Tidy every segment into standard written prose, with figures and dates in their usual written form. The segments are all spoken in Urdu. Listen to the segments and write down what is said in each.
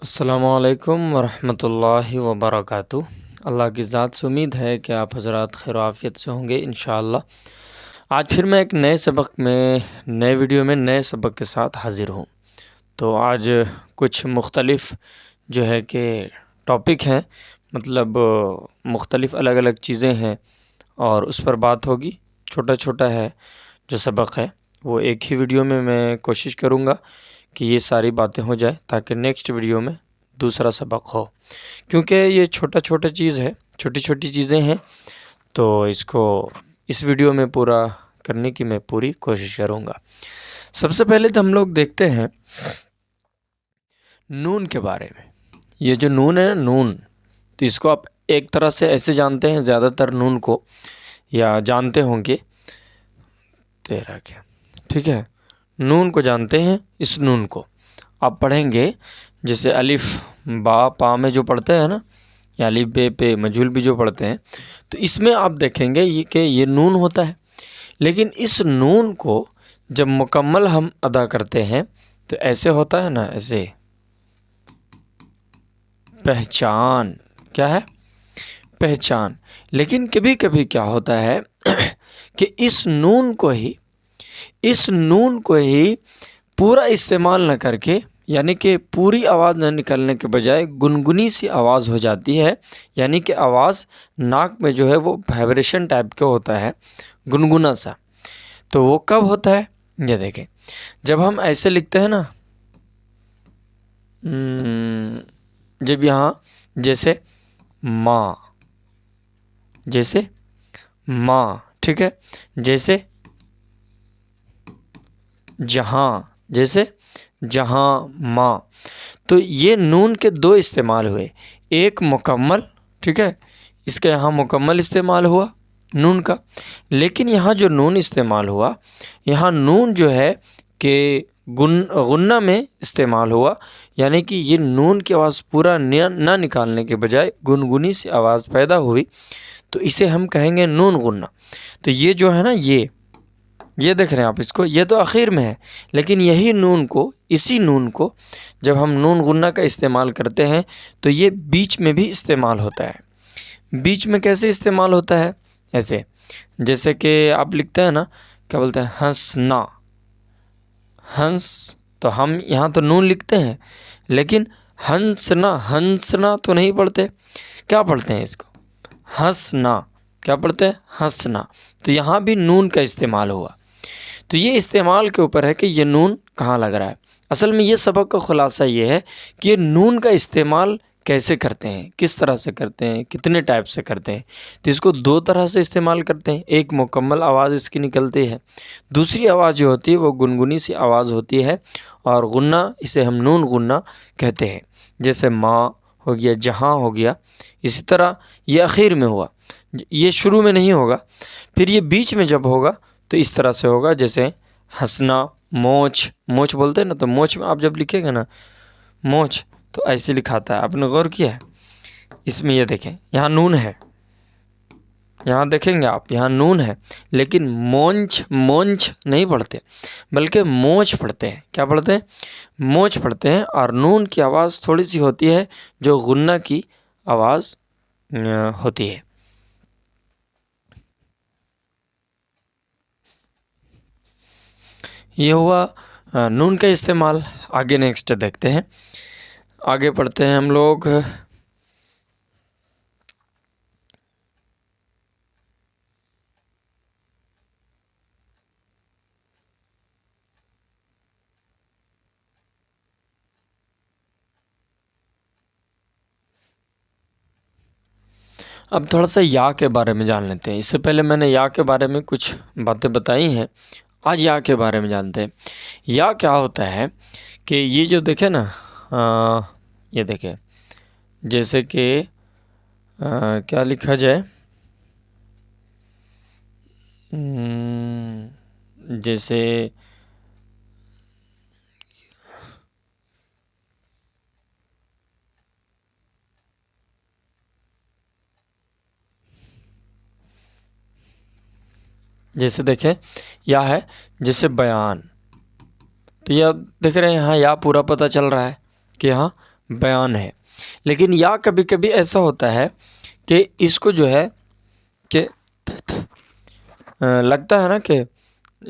السلام علیکم ورحمۃ اللہ وبرکاتہ۔ اللہ کی ذات سے امید ہے کہ آپ حضرات خیر و عافیت سے ہوں گے انشاءاللہ۔ آج پھر میں ایک نئے ویڈیو میں نئے سبق کے ساتھ حاضر ہوں۔ تو آج کچھ مختلف جو ہے کہ ٹاپک ہیں، مطلب مختلف الگ الگ چیزیں ہیں اور اس پر بات ہوگی۔ چھوٹا چھوٹا ہے جو سبق ہے وہ ایک ہی ویڈیو میں کوشش کروں گا کہ یہ ساری باتیں ہو جائیں تاکہ نیکسٹ ویڈیو میں دوسرا سبق ہو، کیونکہ یہ چھوٹی چھوٹی چیزیں ہیں، تو اس کو اس ویڈیو میں پورا کرنے کی میں پوری کوشش کروں گا۔ سب سے پہلے تو ہم لوگ دیکھتے ہیں نون کے بارے میں۔ یہ جو نون ہے نون، تو اس کو آپ ایک طرح سے ایسے جانتے ہیں، زیادہ تر نون کو یا جانتے ہوں گے تیرا کیا، ٹھیک ہے، نون کو جانتے ہیں۔ اس نون کو آپ پڑھیں گے جیسے الف با پا میں جو پڑھتے ہیں نا، یا الف بے پہ مجھول بھی جو پڑھتے ہیں، تو اس میں آپ دیکھیں گے کہ یہ نون ہوتا ہے۔ لیکن اس نون کو جب مکمل ہم ادا کرتے ہیں تو ایسے ہوتا ہے نا، ایسے پہچان، کیا ہے؟ پہچان۔ لیکن کبھی کبھی کیا ہوتا ہے کہ اس نون کو ہی پورا استعمال نہ کر کے، یعنی کہ پوری آواز نہ نکلنے کے بجائے گنگنی سی آواز ہو جاتی ہے، یعنی کہ آواز ناک میں جو ہے وہ وائبریشن ٹائپ کا ہوتا ہے، گنگنا سا۔ تو وہ کب ہوتا ہے؟ یہ دیکھیں، جب ہم ایسے لکھتے ہیں نا، جب یہاں جیسے ماں، جیسے ماں، ٹھیک ہے، جیسے جہاں، جیسے جہاں ماں، تو یہ نون کے دو استعمال ہوئے، ایک مکمل، ٹھیک ہے، اس کا یہاں مکمل استعمال ہوا نون کا، لیکن یہاں جو نون استعمال ہوا، یہاں نون جو ہے کہ غنہ میں استعمال ہوا، یعنی کہ یہ نون کی آواز پورا نہ نکالنے کے بجائے گنگنی سی آواز پیدا ہوئی، تو اسے ہم کہیں گے نون غنہ۔ تو یہ جو ہے نا، یہ دیکھ رہے ہیں آپ اس کو، یہ تو آخر میں ہے، لیکن یہی نون کو، اسی نون کو جب ہم نون غنہ کا استعمال کرتے ہیں تو یہ بیچ میں بھی استعمال ہوتا ہے۔ بیچ میں کیسے استعمال ہوتا ہے؟ ایسے جیسے کہ آپ لکھتے ہیں نا، کیا بولتے ہیں، ہنسنا، ہنس، تو ہم یہاں تو نون لکھتے ہیں لیکن ہنسنا تو نہیں پڑھتے، کیا پڑھتے ہیں اس کو؟ ہنسنا، کیا پڑھتے ہیں؟ ہنسنا۔ تو یہاں بھی نون کا استعمال ہوا، تو یہ استعمال کے اوپر ہے کہ یہ نون کہاں لگ رہا ہے۔ اصل میں یہ سبق کا خلاصہ یہ ہے کہ یہ نون کا استعمال کیسے کرتے ہیں، کس طرح سے کرتے ہیں، کتنے ٹائپ سے کرتے ہیں۔ تو اس کو دو طرح سے استعمال کرتے ہیں، ایک مکمل آواز اس کی نکلتی ہے، دوسری آواز جو ہوتی ہے وہ گنگنی سی آواز ہوتی ہے، اور غنہ اسے ہم نون غنہ کہتے ہیں۔ جیسے ماں ہو گیا، جہاں ہو گیا، اسی طرح یہ اخیر میں ہوا، یہ شروع میں نہیں ہوگا، پھر یہ بیچ میں جب ہوگا تو اس طرح سے ہوگا، جیسے ہنسنا، موچ بولتے ہیں نا، تو موچ میں آپ جب لکھیں گے نا موچ، تو ایسے لکھاتا ہے، آپ نے غور کیا ہے؟ اس میں یہ دیکھیں، یہاں نون ہے، یہاں دیکھیں گے آپ، یہاں نون ہے، لیکن مونچ نہیں پڑھتے بلکہ موچ پڑھتے ہیں۔ کیا پڑھتے ہیں؟ موچ پڑھتے ہیں، اور نون کی آواز تھوڑی سی ہوتی ہے جو غنہ کی آواز ہوتی ہے۔ یہ ہوا نون کا استعمال۔ آگے نیکسٹ دیکھتے ہیں، آگے پڑھتے ہیں ہم لوگ۔ اب تھوڑا سا یا کے بارے میں جان لیتے ہیں۔ اس سے پہلے میں نے یا کے بارے میں کچھ باتیں بتائی ہیں، آج یا کے بارے میں جانتے ہیں۔ یا کیا ہوتا ہے کہ یہ جو دیکھیں نا، یہ دیکھیں، جیسے کہ کیا لکھا جائے، جیسے دیکھیں یا ہے جیسے بیان، تو یہ آپ دیکھ رہے ہیں یہاں یا پورا پتہ چل رہا ہے کہ یہاں بیان ہے. لیکن یا کبھی کبھی ایسا ہوتا ہے کہ اس کو جو ہے کہ لگتا ہے نا کہ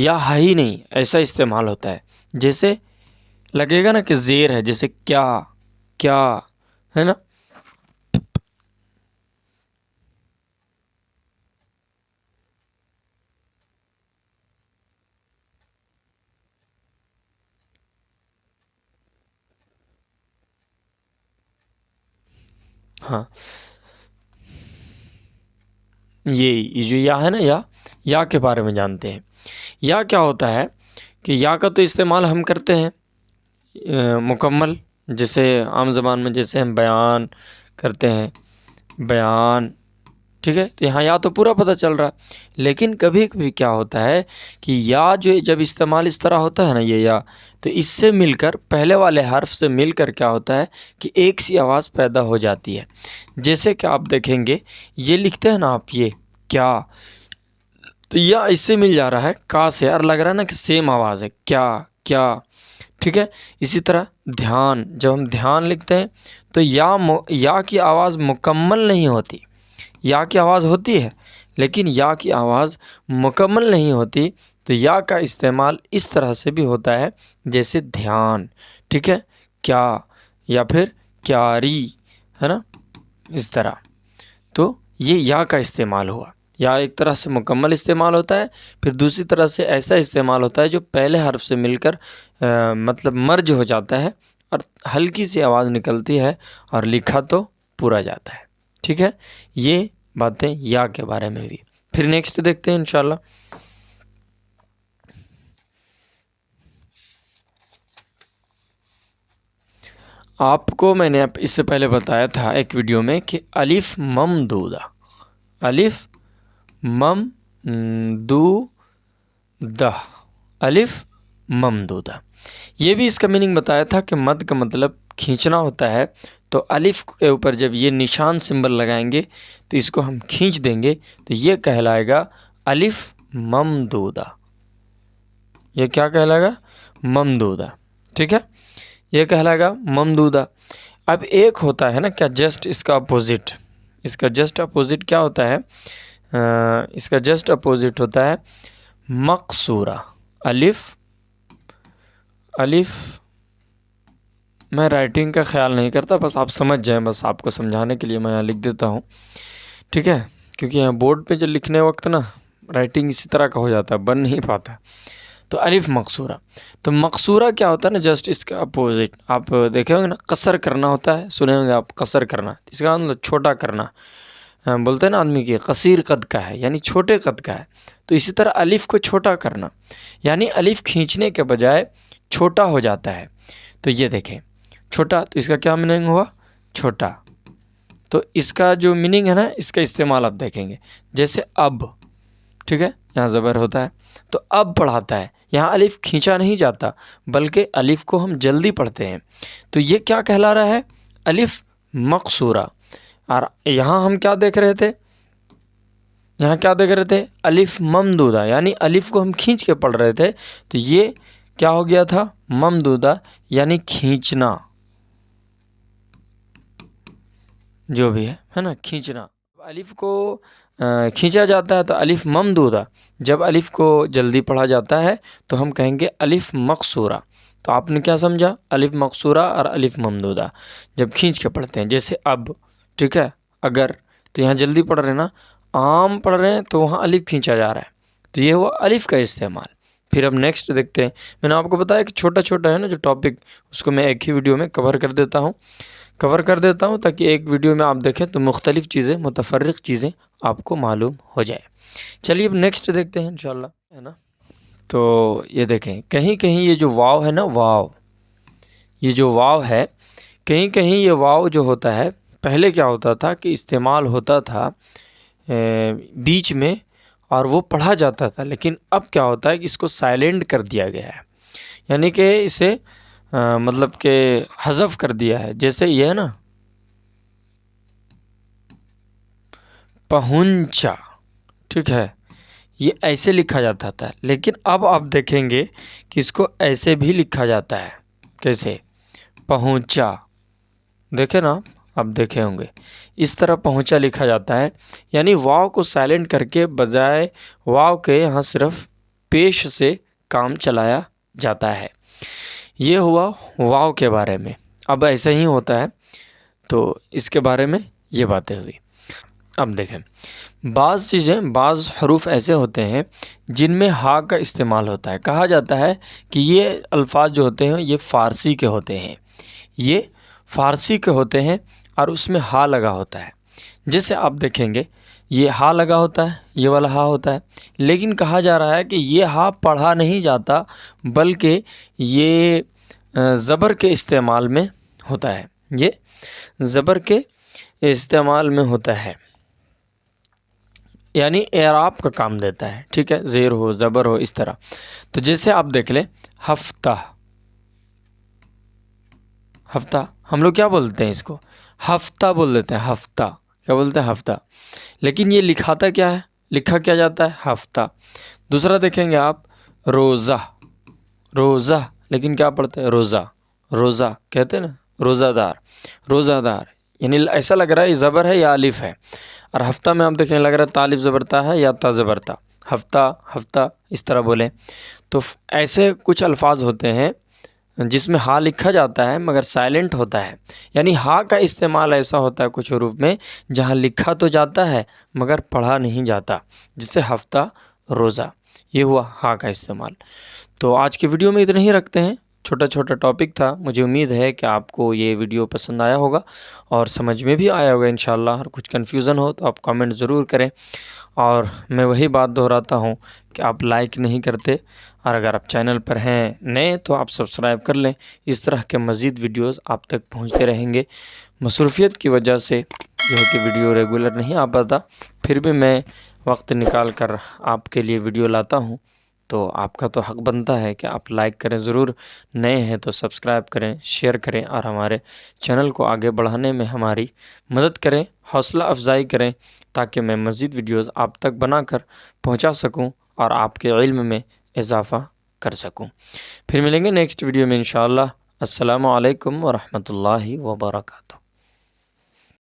یا ہے ہی نہیں، ایسا استعمال ہوتا ہے. جیسے لگے گا نا کہ زیر ہے، جیسے کیا کیا ہے نا. ہاں، یہ جو یا ہے نا، یا کے بارے میں جانتے ہیں. یا کیا ہوتا ہے کہ یا کا تو استعمال ہم کرتے ہیں مکمل، جیسے عام زبان میں جیسے ہم بیان کرتے ہیں، بیان، ٹھیک ہے. تو یہاں یا تو پورا پتہ چل رہا ہے. لیکن کبھی کبھی کیا ہوتا ہے کہ یا جو جب استعمال اس طرح ہوتا ہے نا، یہ یا تو اس سے مل کر پہلے والے حرف سے مل کر کیا ہوتا ہے کہ ایک سی آواز پیدا ہو جاتی ہے. جیسے کہ آپ دیکھیں گے یہ لکھتے ہیں نا آپ، یہ کیا، تو یا اس سے مل جا رہا ہے کا سے، اور لگ رہا ہے نا کہ سیم آواز ہے، کیا کیا، ٹھیک ہے. اسی طرح دھیان، جب ہم دھیان لکھتے ہیں تو یا کی آواز مکمل نہیں ہوتی. یا کی آواز ہوتی ہے لیکن یا کی آواز مکمل نہیں ہوتی. تو یا کا استعمال اس طرح سے بھی ہوتا ہے جیسے دھیان، ٹھیک ہے، کیا، یا پھر کیاری، ہے نا، اس طرح. تو یہ یا کا استعمال ہوا. یا ایک طرح سے مکمل استعمال ہوتا ہے، پھر دوسری طرح سے ایسا استعمال ہوتا ہے جو پہلے حرف سے مل کر مطلب مرج ہو جاتا ہے اور ہلکی سی آواز نکلتی ہے اور لکھا تو پورا جاتا ہے. ٹھیک ہے، یہ باتیں یا کے بارے میں بھی. پھر نیکسٹ دیکھتے ہیں انشاءاللہ. آپ کو میں نے اس سے پہلے بتایا تھا ایک ویڈیو میں کہ الف ممدودہ، الف ممدودہ، الف ممدودہ. یہ بھی اس کا میننگ بتایا تھا کہ مد کا مطلب کھینچنا ہوتا ہے. تو الف کے اوپر جب یہ نشان سمبل لگائیں گے تو اس کو ہم کھینچ دیں گے تو یہ کہلائے گا الف ممدودہ. یہ کیا کہلائے گا؟ ممدودہ. ٹھیک ہے، یہ کہلائے گا ممدودہ. اب ایک ہوتا ہے نا کیا جسٹ اس کا اپوزٹ، اس کا جسٹ اپوزٹ کیا ہوتا ہے؟ اس کا جسٹ اپوزٹ ہوتا ہے مقصورہ. الف میں رائٹنگ کا خیال نہیں کرتا، بس آپ سمجھ جائیں، بس آپ کو سمجھانے کے لیے میں یہاں لکھ دیتا ہوں. ٹھیک ہے، کیونکہ یہاں بورڈ پہ جو لکھنے وقت نا رائٹنگ اسی طرح کا ہو جاتا ہے، بن نہیں پاتا. تو الف مقصورہ. تو مقصورہ کیا ہوتا ہے نا، جسٹ اس کا اپوزٹ. آپ دیکھے ہوں گے نا، قصر کرنا ہوتا ہے، سنے ہوں گے آپ، قصر کرنا، اس کا مطلب چھوٹا کرنا. بولتے ہیں نا آدمی کی قصیر قد کا ہے، یعنی چھوٹے قد کا ہے. تو اسی طرح الف کو چھوٹا کرنا، یعنی الف کھینچنے کے بجائے چھوٹا ہو جاتا ہے. تو یہ دیکھیں چھوٹا، تو اس کا کیا میننگ ہوا؟ چھوٹا. تو اس کا جو میننگ ہے نا، اس کا استعمال آپ دیکھیں گے جیسے اب. ٹھیک ہے، یہاں زبر ہوتا ہے تو اب پڑھاتا ہے. یہاں الف کھینچا نہیں جاتا بلکہ الف کو ہم جلدی پڑھتے ہیں. تو یہ کیا کہلا رہا ہے؟ الف مقصورہ. اور یہاں ہم کیا دیکھ رہے تھے؟ یہاں کیا دیکھ رہے تھے؟ الف ممدودہ، یعنی الف کو ہم کھینچ کے پڑھ رہے تھے. تو یہ کیا ہو گیا تھا؟ ممدودہ، یعنی کھینچنا، جو بھی ہے نا، کھینچنا. الف کو کھینچا جاتا ہے تو الف ممدودہ. جب الف کو جلدی پڑھا جاتا ہے تو ہم کہیں گے الف مقصورہ. تو آپ نے کیا سمجھا؟ الف مقصورہ اور الف ممدودہ جب کھینچ کے پڑھتے ہیں، جیسے اب. ٹھیک ہے، اگر، تو یہاں جلدی پڑھ رہے ہیں نا، عام پڑھ رہے ہیں تو وہاں الف کھینچا جا رہا ہے. تو یہ ہوا الف کا استعمال. پھر اب نیکسٹ دیکھتے ہیں. میں نے آپ کو بتایا کہ چھوٹا چھوٹا ہے نا جو ٹاپک، اس کو میں ایک ہی ویڈیو میں کور کر دیتا ہوں تاکہ ایک ویڈیو میں آپ دیکھیں تو مختلف چیزیں، متفرق چیزیں آپ کو معلوم ہو جائے. چلیے اب نیکسٹ دیکھتے ہیں انشاءاللہ، ہے نا. تو یہ دیکھیں کہیں کہیں یہ جو واو ہے نا، واو، یہ جو واو ہے، کہیں کہیں یہ واو جو ہوتا ہے، پہلے کیا ہوتا تھا کہ استعمال ہوتا تھا بیچ میں اور وہ پڑھا جاتا تھا. لیکن اب کیا ہوتا ہے کہ اس کو سائلنٹ کر دیا گیا ہے، یعنی کہ اسے مطلب کہ حذف کر دیا ہے. جیسے یہ ہے نا پہنچا، ٹھیک ہے، یہ ایسے لکھا جاتا تھا. لیکن اب آپ دیکھیں گے کہ اس کو ایسے بھی لکھا جاتا ہے. کیسے؟ پہنچا. دیکھیں نا اب دیکھے ہوں گے اس طرح پہنچا لکھا جاتا ہے، یعنی واو کو سائلنٹ کر کے بجائے واو کے یہاں صرف پیش سے کام چلایا جاتا ہے۔ یہ ہوا واو کے بارے میں۔ اب ایسا ہی ہوتا ہے تو اس کے بارے میں یہ باتیں ہوئی۔ اب دیکھیں بعض چیزیں، بعض حروف ایسے ہوتے ہیں جن میں ہا کا استعمال ہوتا ہے۔ کہا جاتا ہے کہ یہ الفاظ جو ہوتے ہیں یہ فارسی کے ہوتے ہیں، یہ فارسی کے ہوتے ہیں اور اس میں ہا لگا ہوتا ہے۔ جیسے آپ دیکھیں گے یہ ہا لگا ہوتا ہے، یہ والا ہا ہوتا ہے، لیکن کہا جا رہا ہے کہ یہ ہا پڑھا نہیں جاتا بلکہ یہ زبر کے استعمال میں ہوتا ہے، یہ زبر کے استعمال میں ہوتا ہے، یعنی اعراب کا کام دیتا ہے، ٹھیک ہے، زیر ہو زبر ہو اس طرح۔ تو جیسے آپ دیکھ لیں ہفتہ، ہفتہ ہم لوگ کیا بولتے ہیں اس کو؟ ہفتہ بول دیتے ہیں، ہفتہ کیا بولتے ہیں؟ ہفتہ، لیکن یہ لکھاتا کیا ہے؟ لکھا کیا جاتا ہے؟ ہفتہ۔ دوسرا دیکھیں گے آپ روزہ، روزہ لیکن کیا پڑھتے ہیں؟ روزہ، روزہ کہتے ہیں نا، روزہ دار، روزہ دار، یعنی ایسا لگ رہا ہے یہ زبر ہے یا الف ہے۔ اور ہفتہ میں آپ دیکھیں لگ رہا ہے تا الف زبر تا ہے یا تا زبر تا، ہفتہ، ہفتہ اس طرح بولیں۔ تو ایسے کچھ الفاظ ہوتے ہیں جس میں ہا لکھا جاتا ہے مگر سائلنٹ ہوتا ہے، یعنی ہا کا استعمال ایسا ہوتا ہے کچھ حروف میں جہاں لکھا تو جاتا ہے مگر پڑھا نہیں جاتا، جیسے ہفتہ، روزہ، یہ ہوا ہا کا استعمال۔ تو آج کی ویڈیو میں اتنا ہی رکھتے ہیں، چھوٹا چھوٹا ٹاپک تھا، مجھے امید ہے کہ آپ کو یہ ویڈیو پسند آیا ہوگا اور سمجھ میں بھی آیا ہوگا انشاءاللہ۔ اور کچھ کنفیوژن ہو تو آپ کامنٹ ضرور کریں، اور میں وہی بات دہراتا ہوں کہ آپ لائک نہیں کرتے، اور اگر آپ چینل پر ہیں نئے تو آپ سبسکرائب کر لیں، اس طرح کے مزید ویڈیوز آپ تک پہنچتے رہیں گے۔ مصروفیت کی وجہ سے جو ہے کہ ویڈیو ریگولر نہیں آ پاتا، پھر بھی میں وقت نکال کر آپ کے لیے ویڈیو لاتا ہوں، تو آپ کا تو حق بنتا ہے کہ آپ لائک کریں ضرور، نئے ہیں تو سبسکرائب کریں، شیئر کریں، اور ہمارے چینل کو آگے بڑھانے میں ہماری مدد کریں، حوصلہ افزائی کریں، تاکہ میں مزید ویڈیوز آپ تک بنا کر پہنچا سکوں اور آپ کے علم میں اضافہ کر سکوں۔ پھر ملیں گے نیکسٹ ویڈیو میں انشاءاللہ۔ السلام علیکم ورحمۃ اللہ وبرکاتہ۔